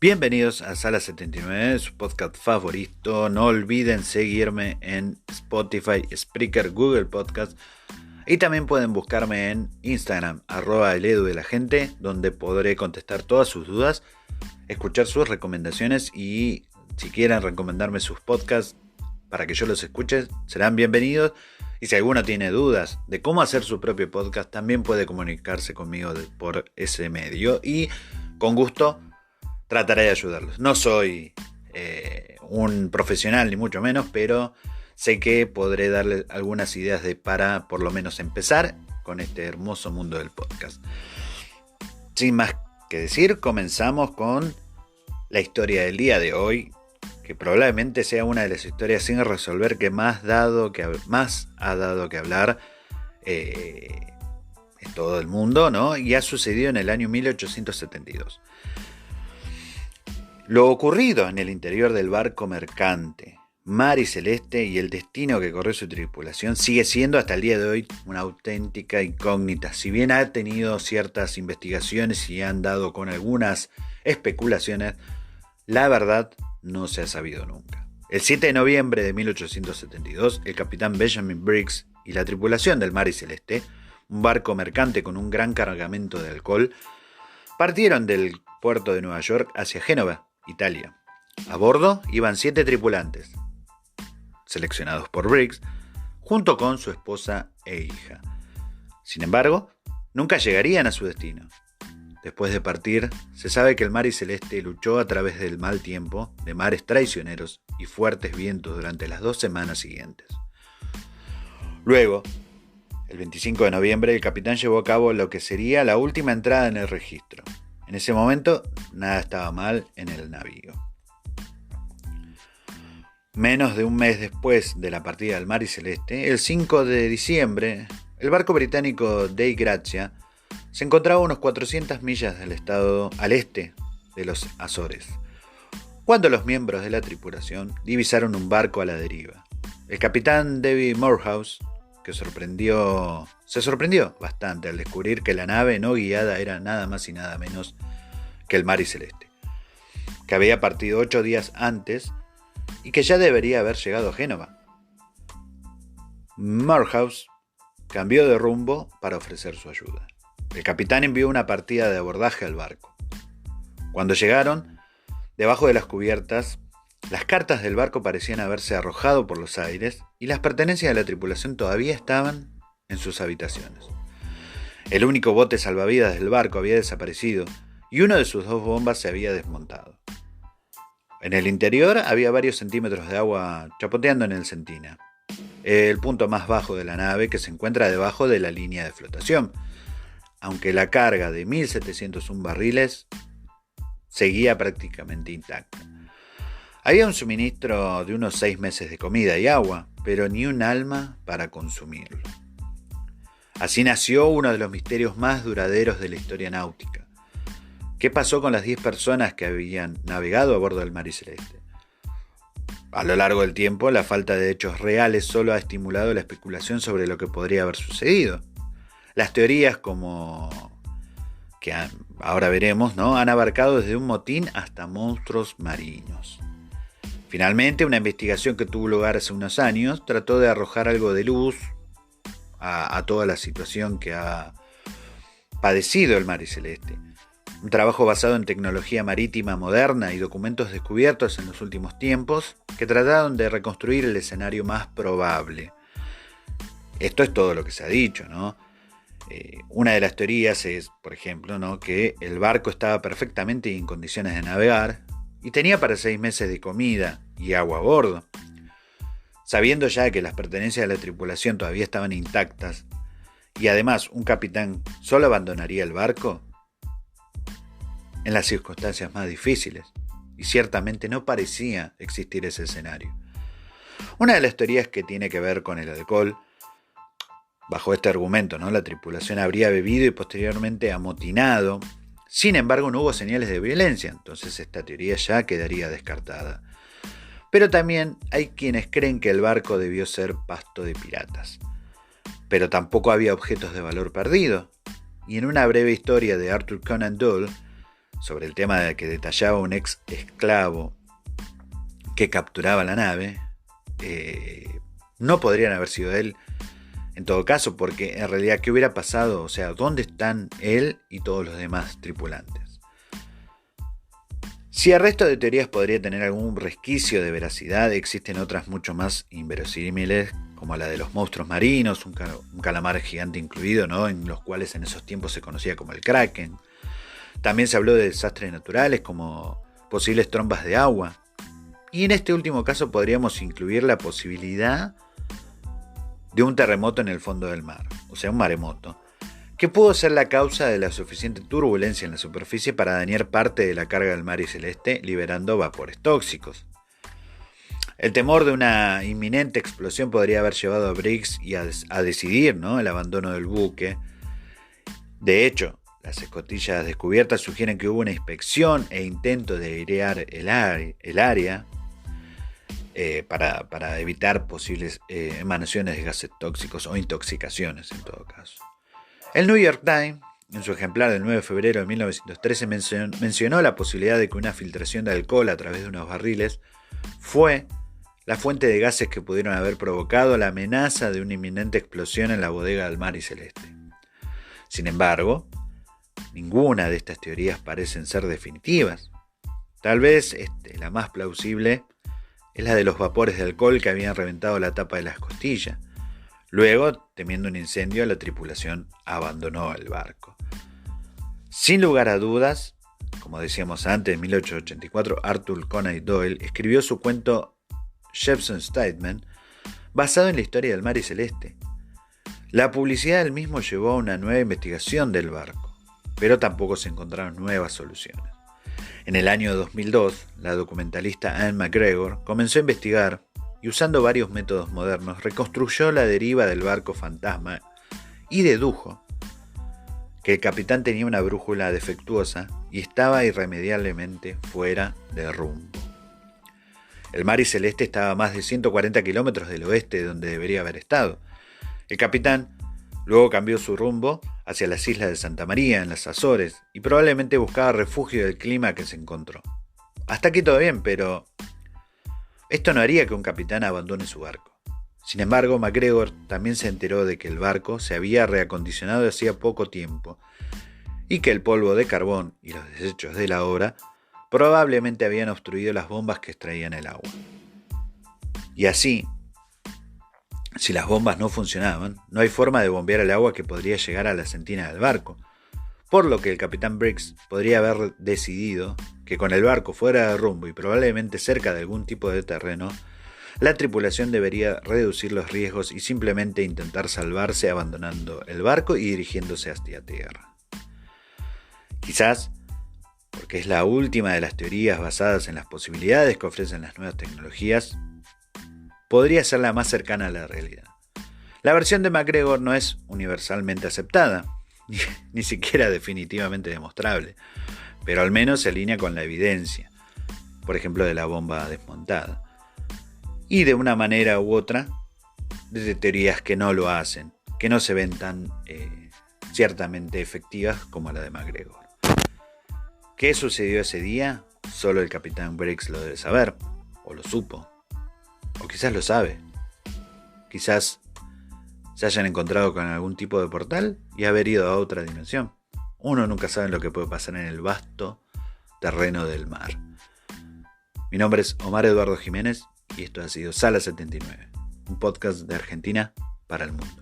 Bienvenidos a Sala 79, su podcast favorito. No olviden seguirme en Spotify, Spreaker, Google Podcast. Y también pueden buscarme en Instagram, @eledu_de_la_gente, donde podré contestar todas sus dudas, escuchar sus recomendaciones y si quieren recomendarme sus podcasts para que yo los escuche, serán bienvenidos. Y si alguno tiene dudas de cómo hacer su propio podcast, también puede comunicarse conmigo por ese medio y con gusto trataré de ayudarlos. No soy un profesional ni mucho menos, pero sé que podré darles algunas ideas para por lo menos empezar con este hermoso mundo del podcast. Sin más que decir, comenzamos con la historia del día de hoy, que probablemente sea una de las historias sin resolver que más ha dado que hablar en todo el mundo, ¿no? Y ha sucedido en el año 1872. Lo ocurrido en el interior del barco mercante Mary Celeste y el destino que corrió su tripulación sigue siendo hasta el día de hoy una auténtica incógnita. Si bien ha tenido ciertas investigaciones y han dado con algunas especulaciones, la verdad no se ha sabido nunca. El 7 de noviembre de 1872, el capitán Benjamin Briggs y la tripulación del Mary Celeste, un barco mercante con un gran cargamento de alcohol, partieron del puerto de Nueva York hacia Génova, Italia. A bordo iban 7 tripulantes, seleccionados por Briggs, junto con su esposa e hija. Sin embargo, nunca llegarían a su destino. Después de partir, se sabe que el Mary Celeste luchó a través del mal tiempo, de mares traicioneros y fuertes vientos durante las 2 semanas siguientes. Luego, el 25 de noviembre, el capitán llevó a cabo lo que sería la última entrada en el registro. En ese momento, nada estaba mal en el navío. Menos de un mes después de la partida del Mary Celeste, el 5 de diciembre, el barco británico Dei Gratia se encontraba a unos 400 millas al este de los Azores, cuando los miembros de la tripulación divisaron un barco a la deriva. El capitán David Morehouse, se sorprendió bastante al descubrir que la nave no guiada era nada más y nada menos que el Mary Celeste, que había partido 8 días antes y que ya debería haber llegado a Génova. Morehouse cambió de rumbo para ofrecer su ayuda. El capitán envió una partida de abordaje al barco. Cuando llegaron, debajo de las cubiertas, las cartas del barco parecían haberse arrojado por los aires y las pertenencias de la tripulación todavía estaban en sus habitaciones. El único bote salvavidas del barco había desaparecido y una de sus 2 bombas se había desmontado. En el interior había varios centímetros de agua chapoteando en el Sentina, el punto más bajo de la nave que se encuentra debajo de la línea de flotación, aunque la carga de 1.701 barriles seguía prácticamente intacta. Había un suministro de unos 6 meses de comida y agua, pero ni un alma para consumirlo. Así nació uno de los misterios más duraderos de la historia náutica. ¿Qué pasó con las 10 personas que habían navegado a bordo del Mary Celeste? A lo largo del tiempo, la falta de hechos reales solo ha estimulado la especulación sobre lo que podría haber sucedido. Las teorías que ahora veremos, ¿no?, han abarcado desde un motín hasta monstruos marinos. Finalmente, una investigación que tuvo lugar hace unos años trató de arrojar algo de luz a toda la situación que ha padecido el Mary Celeste. Un trabajo basado en tecnología marítima moderna y documentos descubiertos en los últimos tiempos que trataron de reconstruir el escenario más probable. Esto es todo lo que se ha dicho, ¿no? Una de las teorías es, por ejemplo, ¿no?, que el barco estaba perfectamente en condiciones de navegar y tenía para 6 meses de comida y agua a bordo. Sabiendo ya que las pertenencias de la tripulación todavía estaban intactas y además un capitán solo abandonaría el barco en las circunstancias más difíciles, y ciertamente no parecía existir ese escenario. Una de las teorías que tiene que ver con el alcohol. Bajo este argumento, ¿no?, la tripulación habría bebido y posteriormente amotinado. Sin embargo, no hubo señales de violencia, entonces esta teoría ya quedaría descartada. Pero también hay quienes creen que el barco debió ser pasto de piratas. Pero tampoco había objetos de valor perdido. Y en una breve historia de Arthur Conan Doyle, sobre el tema de que detallaba un ex esclavo que capturaba la nave, no podrían haber sido él en todo caso, porque en realidad, ¿qué hubiera pasado? O sea, ¿dónde están él y todos los demás tripulantes? Si el resto de teorías podría tener algún resquicio de veracidad, existen otras mucho más inverosímiles, como la de los monstruos marinos, un calamar gigante incluido, ¿no? En los cuales en esos tiempos se conocía como el Kraken. También se habló de desastres naturales como posibles trombas de agua. Y en este último caso podríamos incluir la posibilidad de un terremoto en el fondo del mar, o sea, un maremoto, que pudo ser la causa de la suficiente turbulencia en la superficie para dañar parte de la carga del Mari Celeste, liberando vapores tóxicos. El temor de una inminente explosión podría haber llevado a Briggs a decidir, ¿no?, el abandono del buque. De hecho, las escotillas descubiertas sugieren que hubo una inspección e intento de airear el área para evitar posibles emanaciones de gases tóxicos o intoxicaciones en todo caso. El New York Times, en su ejemplar del 9 de febrero de 1913, mencionó la posibilidad de que una filtración de alcohol a través de unos barriles fue la fuente de gases que pudieron haber provocado la amenaza de una inminente explosión en la bodega del Mari Celeste. Sin embargo, ninguna de estas teorías parecen ser definitivas. Tal vez la más plausible es la de los vapores de alcohol que habían reventado la tapa de la escotilla. Luego, temiendo un incendio, la tripulación abandonó el barco. Sin lugar a dudas, como decíamos antes, en 1884, Arthur Conan Doyle escribió su cuento Jepson's Statement, basado en la historia del Mari Celeste. La publicidad del mismo llevó a una nueva investigación del barco, pero tampoco se encontraron nuevas soluciones. En el año 2002, la documentalista Anne McGregor comenzó a investigar y, usando varios métodos modernos, reconstruyó la deriva del barco fantasma y dedujo que el capitán tenía una brújula defectuosa y estaba irremediablemente fuera de rumbo. El Mari Celeste estaba a más de 140 kilómetros del oeste de donde debería haber estado. El capitán luego cambió su rumbo hacia las islas de Santa María, en las Azores, y probablemente buscaba refugio del clima que se encontró. Hasta aquí todo bien, pero esto no haría que un capitán abandone su barco. Sin embargo, McGregor también se enteró de que el barco se había reacondicionado hacía poco tiempo y que el polvo de carbón y los desechos de la obra probablemente habían obstruido las bombas que extraían el agua. Y así, si las bombas no funcionaban, no hay forma de bombear el agua que podría llegar a la sentina del barco, por lo que el capitán Briggs podría haber decidido que con el barco fuera de rumbo y probablemente cerca de algún tipo de terreno, la tripulación debería reducir los riesgos y simplemente intentar salvarse abandonando el barco y dirigiéndose hacia tierra. Quizás, porque es la última de las teorías basadas en las posibilidades que ofrecen las nuevas tecnologías, podría ser la más cercana a la realidad. La versión de McGregor no es universalmente aceptada, ni siquiera definitivamente demostrable, pero al menos se alinea con la evidencia, por ejemplo de la bomba desmontada, y de una manera u otra, de teorías que no lo hacen, que no se ven tan ciertamente efectivas como la de McGregor. ¿Qué sucedió ese día? Solo el capitán Briggs lo debe saber, o lo supo. O quizás lo sabe. Quizás se hayan encontrado con algún tipo de portal y haber ido a otra dimensión. Uno nunca sabe lo que puede pasar en el vasto terreno del mar. Mi nombre es Omar Eduardo Jiménez y esto ha sido Sala 79, un podcast de Argentina para el mundo.